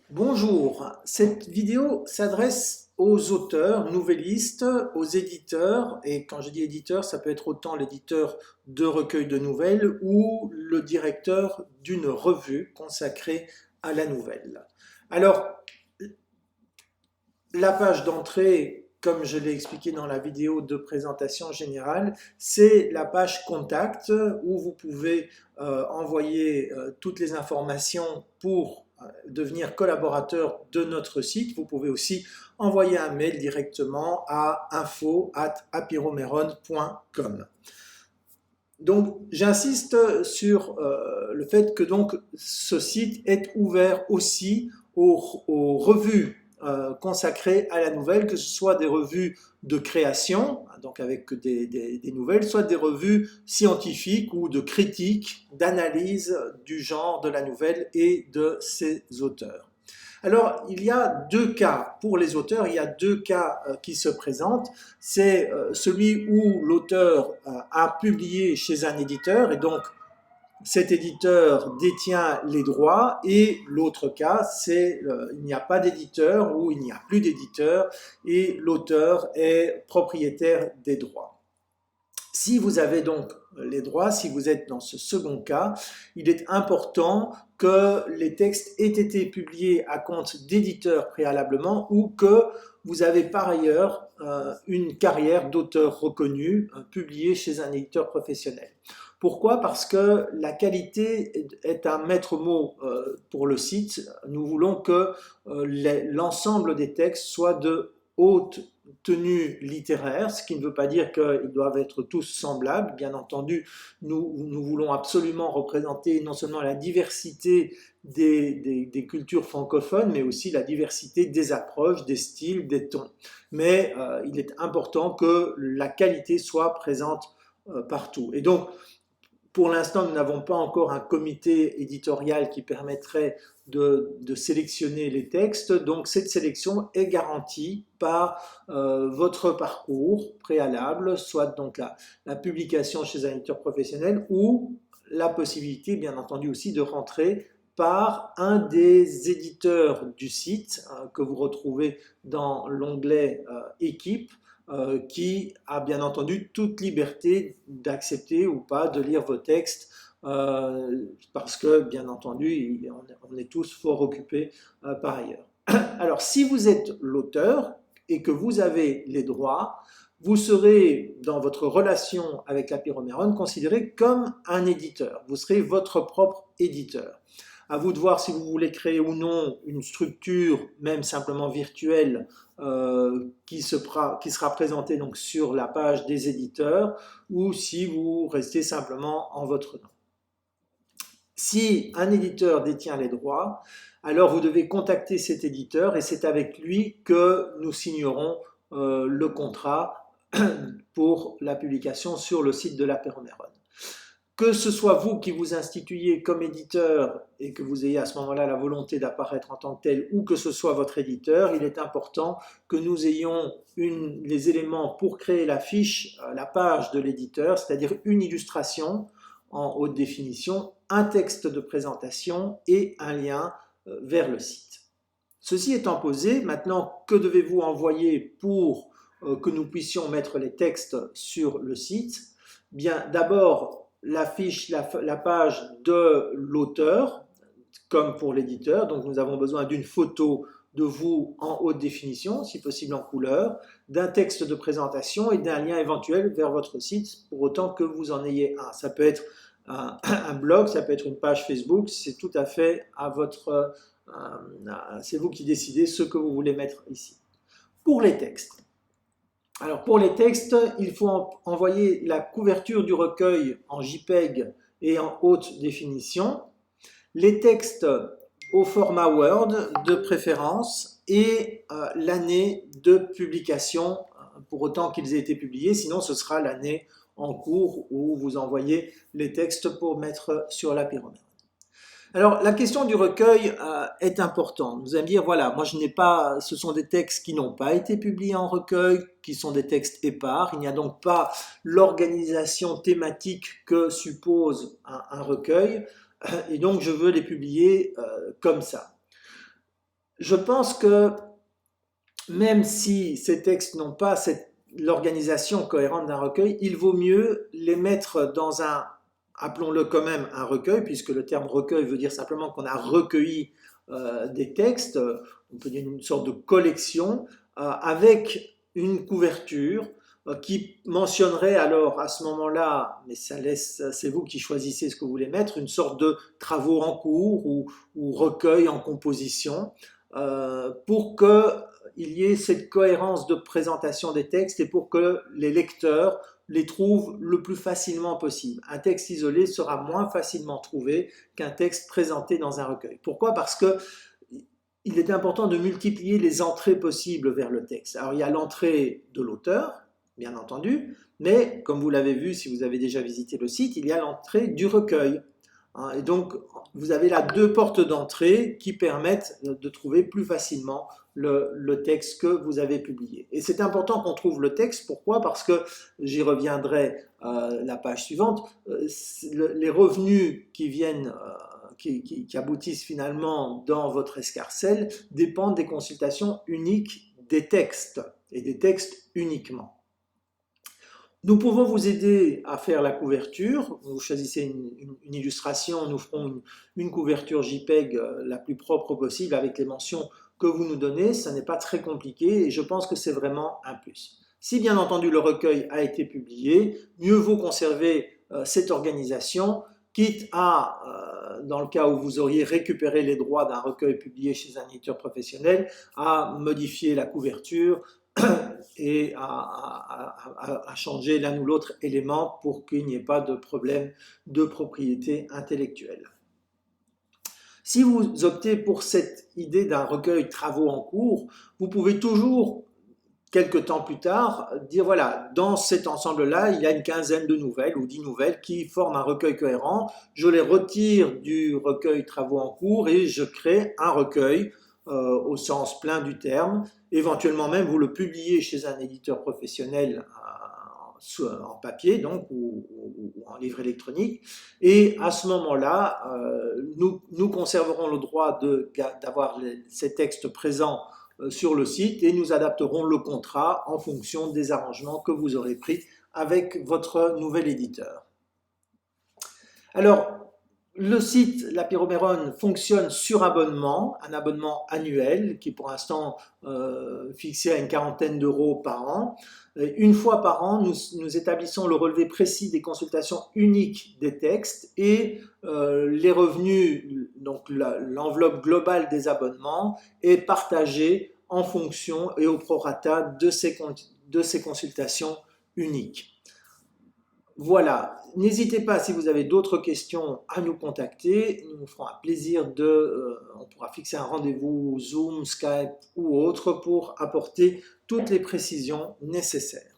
Bonjour, cette vidéo s'adresse aux auteurs, nouvellistes, aux éditeurs, et quand je dis éditeur, ça peut être autant l'éditeur de recueils de nouvelles ou le directeur d'une revue consacrée à la nouvelle. Alors, la page d'entrée, comme je l'ai expliqué dans la vidéo de présentation générale, c'est la page contact où vous pouvez envoyer toutes les informations pour devenir collaborateur de notre site. Vous pouvez aussi envoyer un mail directement à info@apiromeron.com. Donc, j'insiste sur le fait que donc, ce site est ouvert aussi aux revues consacrées à la nouvelle, que ce soit des revues de création, donc avec des nouvelles, soit des revues scientifiques ou de critiques, d'analyse du genre de la nouvelle et de ses auteurs. Alors, il y a deux cas pour les auteurs, il y a deux cas qui se présentent. C'est celui où l'auteur a publié chez un éditeur et donc cet éditeur détient les droits, et l'autre cas, c'est il n'y a pas d'éditeur ou il n'y a plus d'éditeur et l'auteur est propriétaire des droits. Si vous avez donc les droits, si vous êtes dans ce second cas, il est important que les textes aient été publiés à compte d'éditeur préalablement ou que vous avez par ailleurs une carrière d'auteur reconnu publiée chez un éditeur professionnel. Pourquoi? Parce que la qualité est un maître mot pour le site. Nous voulons que l'ensemble des textes soient de haute tenue littéraire, ce qui ne veut pas dire qu'ils doivent être tous semblables. Bien entendu, nous voulons absolument représenter non seulement la diversité des cultures francophones, mais aussi la diversité des approches, des styles, des tons. Mais il est important que la qualité soit présente partout. Et donc, pour l'instant, nous n'avons pas encore un comité éditorial qui permettrait de sélectionner les textes. Donc, cette sélection est garantie par votre parcours préalable, soit donc la publication chez un éditeur professionnel ou la possibilité, bien entendu, aussi de rentrer par un des éditeurs du site que vous retrouvez dans l'onglet Équipe, qui a bien entendu toute liberté d'accepter ou pas de lire vos textes parce que bien entendu on est tous fort occupés par ailleurs. Alors si vous êtes l'auteur et que vous avez les droits, vous serez dans votre relation avec l'Apiromeron considéré comme un éditeur, vous serez votre propre éditeur. À vous de voir si vous voulez créer ou non une structure, même simplement virtuelle, qui sera présentée donc sur la page des éditeurs, ou si vous restez simplement en votre nom. Si un éditeur détient les droits, alors vous devez contacter cet éditeur et c'est avec lui que nous signerons le contrat pour la publication sur le site de l'Apiromeron. Que ce soit vous qui vous instituiez comme éditeur et que vous ayez à ce moment-là la volonté d'apparaître en tant que tel, ou que ce soit votre éditeur, il est important que nous ayons les éléments pour créer la fiche, la page de l'éditeur, c'est-à-dire une illustration en haute définition, un texte de présentation et un lien vers le site. Ceci étant posé, maintenant, que devez-vous envoyer pour que nous puissions mettre les textes sur le site? Bien, d'abord, la fiche, la page de l'auteur, comme pour l'éditeur. Donc, nous avons besoin d'une photo de vous en haute définition, si possible en couleur, d'un texte de présentation et d'un lien éventuel vers votre site, pour autant que vous en ayez un. Ça peut être un blog, ça peut être une page Facebook, c'est tout à fait à votre... c'est vous qui décidez ce que vous voulez mettre ici. Pour les textes. Alors pour les textes, il faut envoyer la couverture du recueil en JPEG et en haute définition, les textes au format Word de préférence et l'année de publication pour autant qu'ils aient été publiés, sinon ce sera l'année en cours où vous envoyez les textes pour mettre sur l'Apiromeron. Alors, la question du recueil est importante. Vous allez me dire, voilà, moi je n'ai pas, ce sont des textes qui n'ont pas été publiés en recueil, qui sont des textes épars. Il n'y a donc pas l'organisation thématique que suppose un recueil, et donc je veux les publier comme ça. Je pense que même si ces textes n'ont pas l'organisation cohérente d'un recueil, il vaut mieux les mettre dans un, appelons-le quand même un recueil, puisque le terme recueil veut dire simplement qu'on a recueilli des textes, on peut dire une sorte de collection, avec une couverture qui mentionnerait alors à ce moment-là, mais c'est vous qui choisissez ce que vous voulez mettre, une sorte de travaux en cours ou recueil en composition, pour qu'il y ait cette cohérence de présentation des textes et pour que les lecteurs les trouvent le plus facilement possible. Un texte isolé sera moins facilement trouvé qu'un texte présenté dans un recueil. Pourquoi? Parce que il est important de multiplier les entrées possibles vers le texte. Alors il y a l'entrée de l'auteur, bien entendu, mais comme vous l'avez vu si vous avez déjà visité le site, il y a l'entrée du recueil. Et donc, vous avez là deux portes d'entrée qui permettent de trouver plus facilement le texte que vous avez publié. Et c'est important qu'on trouve le texte. Pourquoi? Parce que, j'y reviendrai la page suivante, les revenus qui viennent, qui aboutissent finalement dans votre escarcelle dépendent des consultations uniques des textes et des textes uniquement. Nous pouvons vous aider à faire la couverture. Vous choisissez une illustration, nous ferons une couverture JPEG la plus propre possible avec les mentions que vous nous donnez. Ça n'est pas très compliqué et je pense que c'est vraiment un plus. Si bien entendu le recueil a été publié, mieux vaut conserver cette organisation, quitte à, dans le cas où vous auriez récupéré les droits d'un recueil publié chez un éditeur professionnel, à modifier la couverture, et à changer l'un ou l'autre élément pour qu'il n'y ait pas de problème de propriété intellectuelle. Si vous optez pour cette idée d'un recueil travaux en cours, vous pouvez toujours, quelques temps plus tard, dire voilà, dans cet ensemble-là, il y a une quinzaine de nouvelles ou 10 nouvelles qui forment un recueil cohérent. Je les retire du recueil travaux en cours et je crée un recueil au sens plein du terme. Éventuellement même, vous le publiez chez un éditeur professionnel en papier donc, ou en livre électronique. Et à ce moment-là, nous conserverons le droit d'avoir ces textes présents sur le site et nous adapterons le contrat en fonction des arrangements que vous aurez pris avec votre nouvel éditeur. Alors, le site La Pyroméron fonctionne sur abonnement, un abonnement annuel qui est pour l'instant fixé à une quarantaine d'euros par an. Une fois par an, nous établissons le relevé précis des consultations uniques des textes et les revenus, donc l'enveloppe globale des abonnements, est partagée en fonction et au prorata de ces consultations uniques. Voilà, n'hésitez pas si vous avez d'autres questions à nous contacter, nous nous ferons un plaisir on pourra fixer un rendez-vous Zoom, Skype ou autre pour apporter toutes les précisions nécessaires.